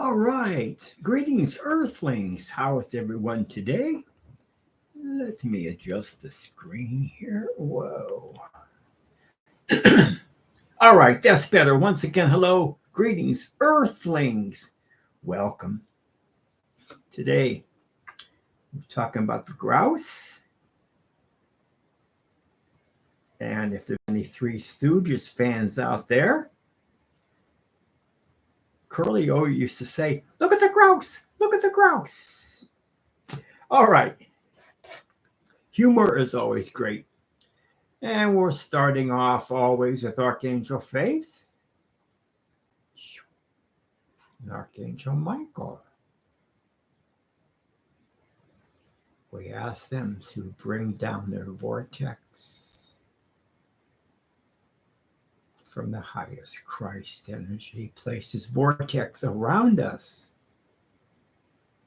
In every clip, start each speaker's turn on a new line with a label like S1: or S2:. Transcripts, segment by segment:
S1: All right. Greetings, Earthlings. How is everyone today? Let me adjust the screen here. Whoa. All right, that's better. Once again, hello. Greetings, Earthlings. Welcome. Today, we're talking about the grouse. And if there's any Three Stooges fans out there, Curly O used to say, "Look at the grouse! Look at the grouse!" All right. Humor is always great. And we're starting off always with Archangel Faith and Archangel Michael. We ask them to bring down their vortex from the highest Christ energy. Place his vortex around us.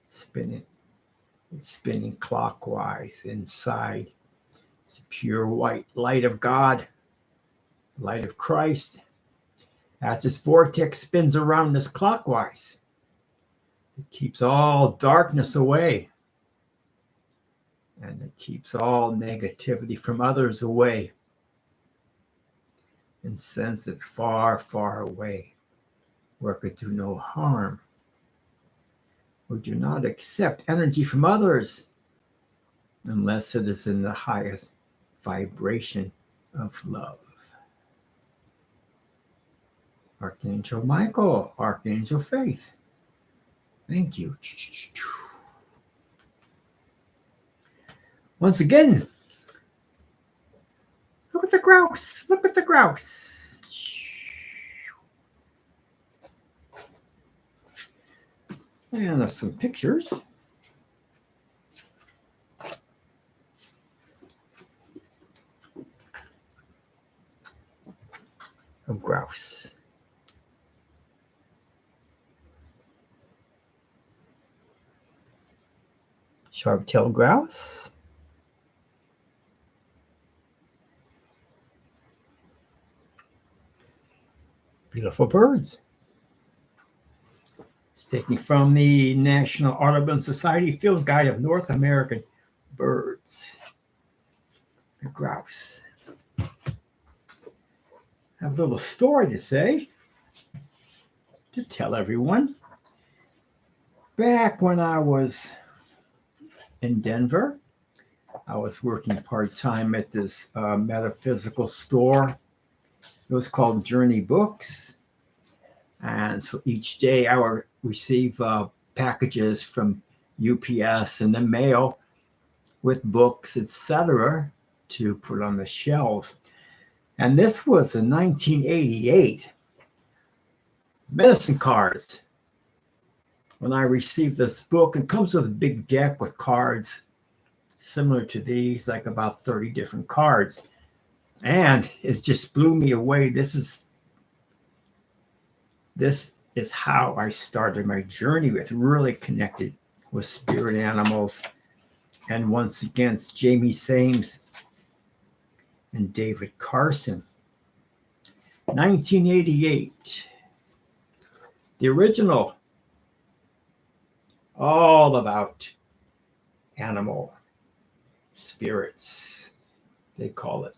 S1: Spin it. It's spinning clockwise inside. It's pure white light of God, light of Christ. As this vortex spins around us clockwise, it keeps all darkness away. And it keeps all negativity from others away. And sends it far, far away, where it could do no harm. We do not accept energy from others unless it is in the highest vibration of love. Archangel Michael, Archangel Faith. Thank you. Once again, look at the grouse. Look at the grouse. And there's some pictures. Of grouse. Sharp-tailed grouse. Beautiful birds. It's taken from the National Audubon Society Field Guide of North American Birds. The grouse. I have a little story to say, to tell everyone. Back when I was in Denver, I was working part-time at this metaphysical store. It was called Journey Books. And so each day I would receive packages from UPS in the mail with books, etc., to put on the shelves. And this was in 1988. Medicine cards. When I received this book, it comes with a big deck with cards similar to these, like about 30 different cards. And it just blew me away. This is how I started my journey with really connected with spirit animals. And once again, it's Jamie Sames and David Carson. 1988. The original, all about animal spirits. They call it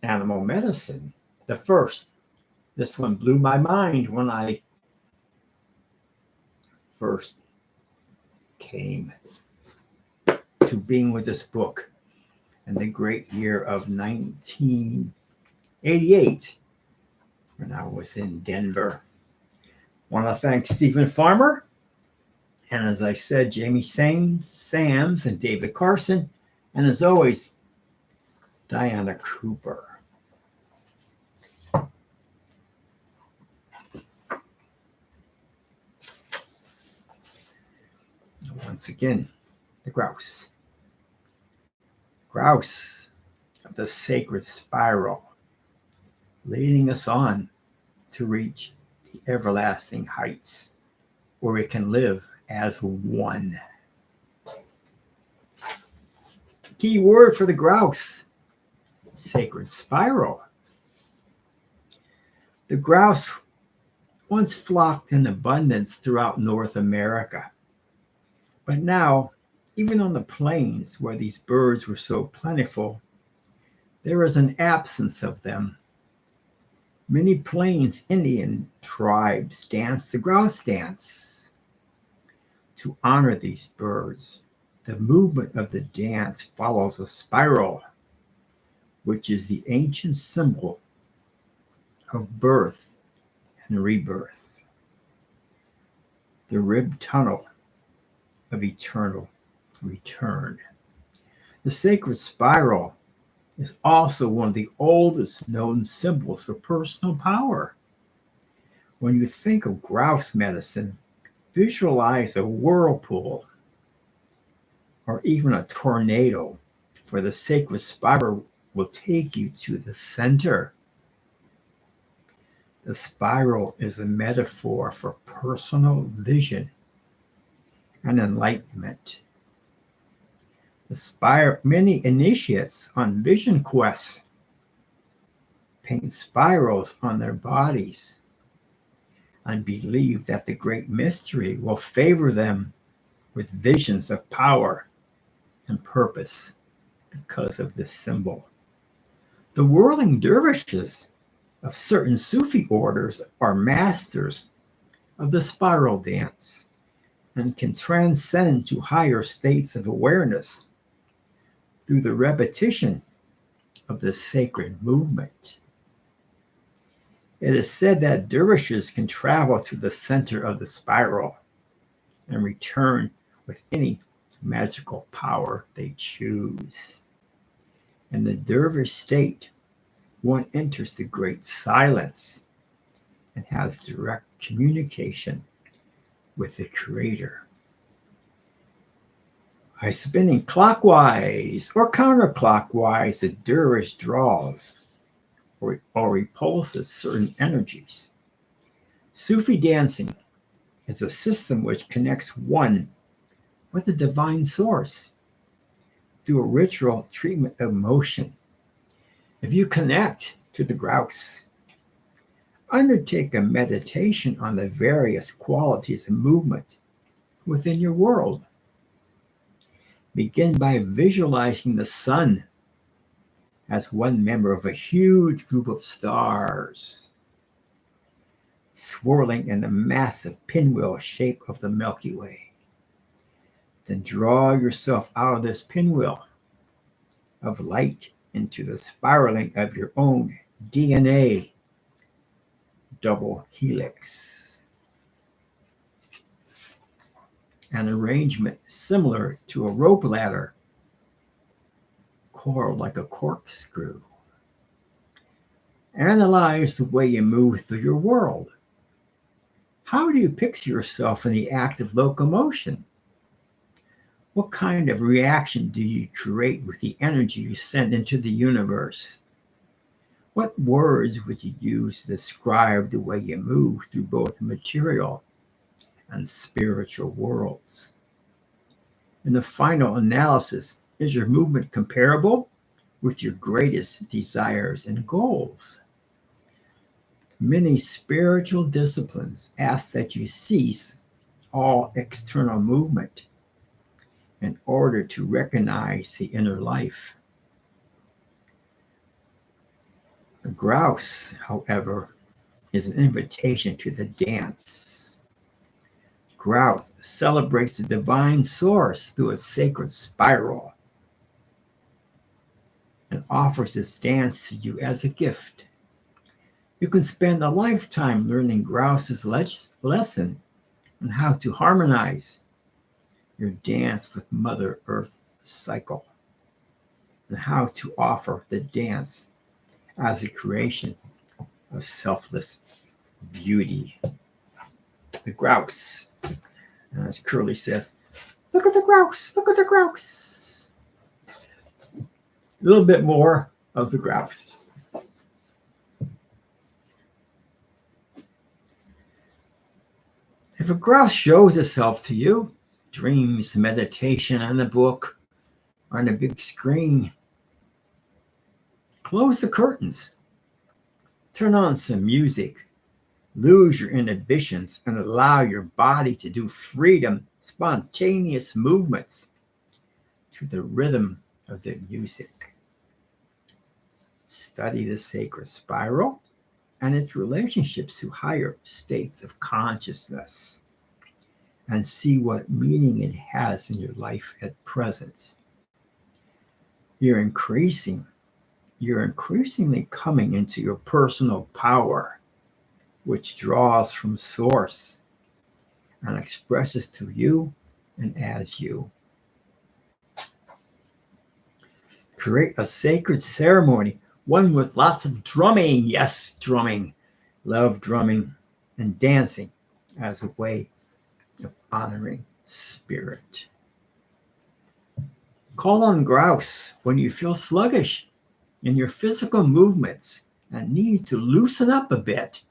S1: animal medicine. The first. This one blew my mind when I first came to being with this book in the great year of 1988 when I was in Denver. I want to thank Stephen Farmer, and as I said, Jamie Sams and David Carson, and as always, Diana Cooper. Once again, the grouse. Grouse of the sacred spiral, leading us on to reach the everlasting heights where we can live as one. Key word for the grouse, sacred spiral. The grouse once flocked in abundance throughout North America. But now, even on the plains where these birds were so plentiful, there is an absence of them. Many Plains Indian tribes dance the grouse dance to honor these birds. The movement of the dance follows a spiral, which is the ancient symbol of birth and rebirth, the rib tunnel of eternal return. The sacred spiral is also one of the oldest known symbols for personal power. When you think of grouse medicine, visualize a whirlpool or even a tornado, for the sacred spiral will take you to the center. The spiral is a metaphor for personal vision and enlightenment. Many initiates on vision quests paint spirals on their bodies and believe that the great mystery will favor them with visions of power and purpose because of this symbol. The whirling dervishes of certain Sufi orders are masters of the spiral dance and can transcend to higher states of awareness through the repetition of this sacred movement. It is said that dervishes can travel to the center of the spiral and return with any magical power they choose. In the dervish state, one enters the great silence and has direct communication with the Creator. By spinning clockwise or counterclockwise, the dervish draws or repulses certain energies. Sufi dancing is a system which connects one with the divine source through a ritual treatment of motion. If you connect to the grouse, undertake a meditation on the various qualities of movement within your world. Begin by visualizing the sun as one member of a huge group of stars, swirling in the massive pinwheel shape of the Milky Way. Then draw yourself out of this pinwheel of light into the spiraling of your own DNA double helix. An arrangement similar to a rope ladder, coiled like a corkscrew. Analyze the way you move through your world. How do you picture yourself in the act of locomotion? What kind of reaction do you create with the energy you send into the universe? What words would you use to describe the way you move through both material and spiritual worlds? In the final analysis, is your movement comparable with your greatest desires and goals? Many spiritual disciplines ask that you cease all external movement in order to recognize the inner life. The grouse, however, is an invitation to the dance. Grouse celebrates the divine source through a sacred spiral and offers this dance to you as a gift. You can spend a lifetime learning Grouse's lesson on how to harmonize your dance with Mother Earth cycle and how to offer the dance as a creation of selfless beauty. The grouse. And as Curly says, look at the grouse, look at the grouse. A little bit more of the grouse. If a grouse shows itself to you, dreams, meditation, on the book, or on the big screen, close the curtains, turn on some music, Lose your inhibitions and allow your body to do freedom, spontaneous movements to the rhythm of the music. Study the sacred spiral and its relationships to higher states of consciousness and see what meaning it has in your life at present. You're increasingly coming into your personal power, which draws from source and expresses through you and as you. Create a sacred ceremony, one with lots of drumming. Yes, drumming. Love drumming and dancing as a way of honoring spirit. Call on grouse when you feel sluggish in your physical movements and need to loosen up a bit.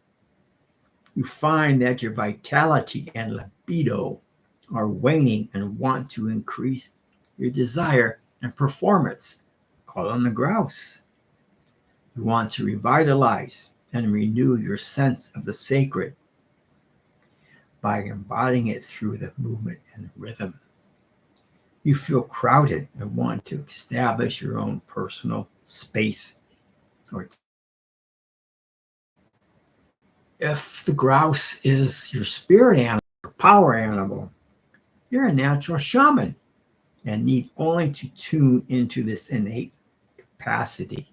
S1: You find that your vitality and libido are waning and want to increase your desire and performance. Call on the grouse. You want to revitalize and renew your sense of the sacred by embodying it through the movement and rhythm. You feel crowded and want to establish your own personal space. Or if the grouse is your spirit animal or power animal, you're a natural shaman and need only to tune into this innate capacity.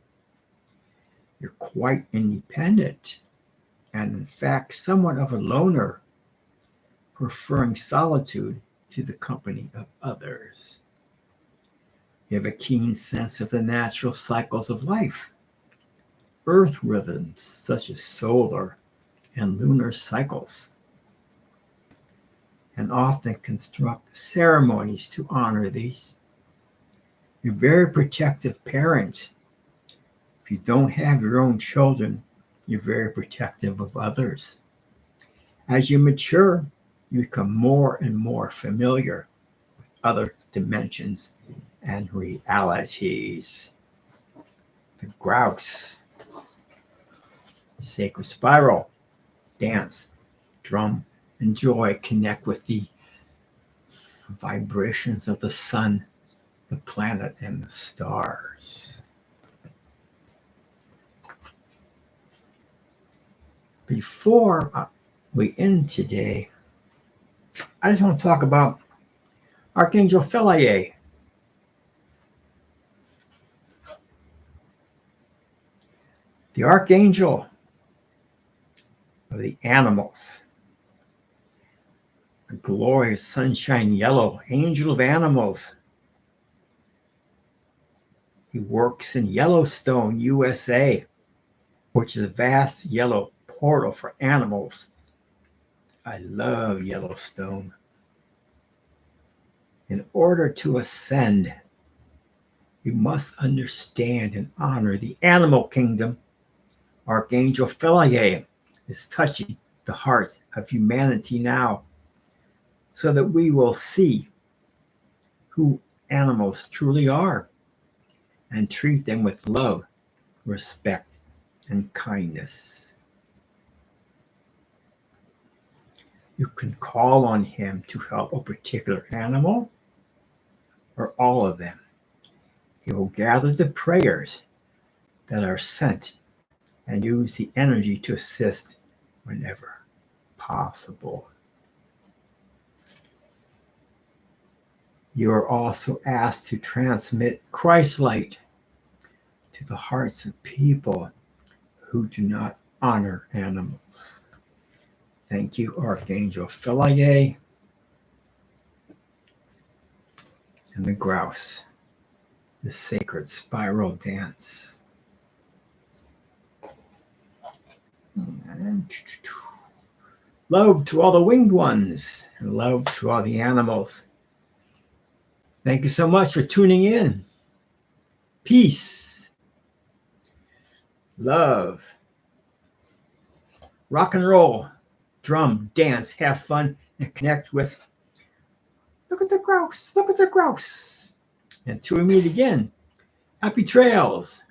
S1: You're quite independent and, in fact, somewhat of a loner, preferring solitude to the company of others. You have a keen sense of the natural cycles of life, earth rhythms such as solar and lunar cycles, and often construct ceremonies to honor these. You're a very protective parent. If you don't have your own children, you're very protective of others. As you mature, you become more and more familiar with other dimensions and realities. The grouse, sacred spiral, dance, drum, and joy connect with the vibrations of the sun, the planet, and the stars. Before we end today, I just want to talk about Archangel Philae. The archangel of the animals, a glorious sunshine yellow angel of animals. He works in Yellowstone, USA, which is a vast yellow portal for animals. I love Yellowstone. In order to ascend, you must understand and honor the animal kingdom. Archangel Philae is touching the hearts of humanity now so that we will see who animals truly are and treat them with love, respect, and kindness. You can call on him to help a particular animal or all of them. He will gather the prayers that are sent and use the energy to assist whenever possible. You are also asked to transmit Christ light to the hearts of people who do not honor animals. Thank you, Archangel Philae and the grouse, the sacred spiral dance. And love to all the winged ones and love to all the animals. Thank you so much for tuning in. Peace, love, rock and roll, drum, dance, have fun, and connect with. Look at the grouse, look at the grouse. Until we meet again, happy trails.